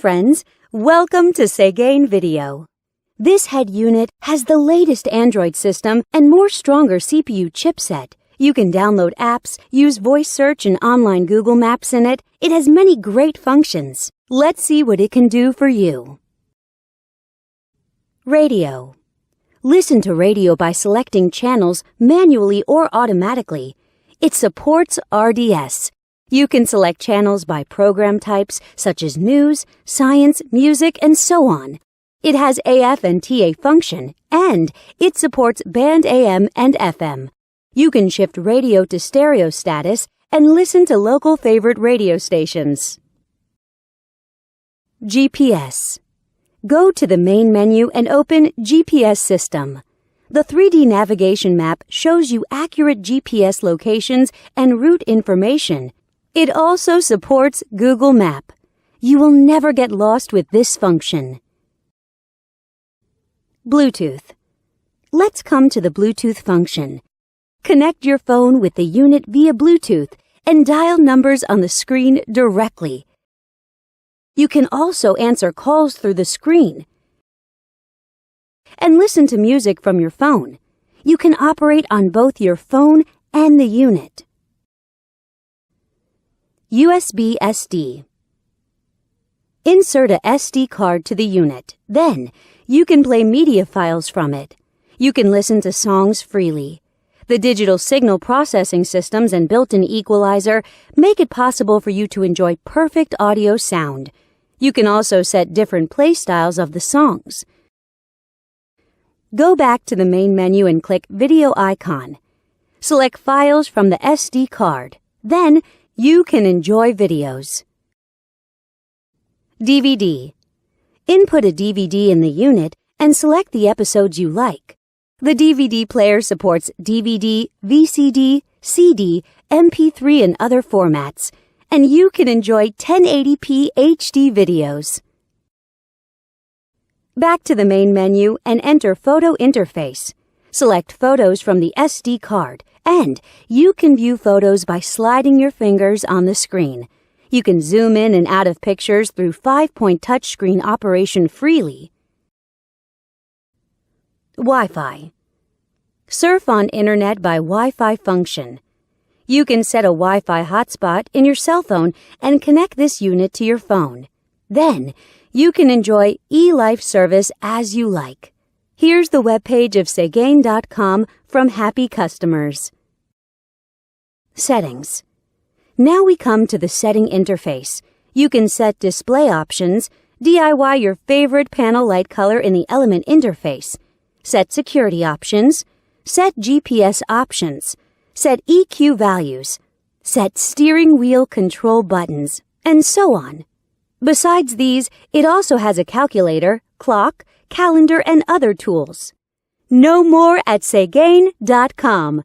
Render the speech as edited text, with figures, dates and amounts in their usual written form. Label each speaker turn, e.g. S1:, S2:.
S1: friends, welcome to Segain Video. This head unit has the latest Android system and more stronger CPU chipset. You can download apps, use voice search and online Google Maps in it. It has many great functions. Let's see what it can do for you. Radio. Listen to radio by selecting channels manually or automatically. It supports RDS. You can select channels by program types such as news, science, music, and so on. It has AF and TA function, and it supports band AM and FM. You can shift radio to stereo status and listen to local favorite radio stations. GPS. Go to the main menu and open GPS System. The 3D navigation map shows you accurate GPS locations and route information. It also supports Google Map. You will never get lost with this function. Bluetooth. Let's come to the Bluetooth function. Connect your phone with the unit via Bluetooth and dial numbers on the screen directly. You can also answer calls through the screen and listen to music from your phone. You can operate on both your phone and the unit. USB SD. Insert a SD card to the unit. Then, you can play media files from it. You can listen to songs freely. The digital signal processing systems and built-in equalizer make it possible for you to enjoy perfect audio sound. You can also set different play styles of the songs. Go back to the main menu and click Video icon. Select Files from the SD card. Then, you can enjoy videos. DVD. Input a DVD in the unit and select the episodes you like. The DVD player supports DVD, VCD, CD, MP3 and other formats, and you can enjoy 1080p HD videos. Back to the main menu and enter Photo Interface. Select photos from the SD card, and you can view photos by sliding your fingers on the screen. You can zoom in and out of pictures through 5-point touchscreen operation freely. Wi-Fi. Surf on Internet by Wi-Fi function. You can set a Wi-Fi hotspot in your cell phone and connect this unit to your phone. Then, you can enjoy eLife service as you like. Here's the webpage of Segain.com from happy customers. Settings. Now we come to the setting interface. You can set display options, DIY your favorite panel light color in the element interface, set security options, set GPS options, set EQ values, set steering wheel control buttons, and so on. Besides these, it also has a calculator, clock, calendar, and other tools. Know more at Segain.com.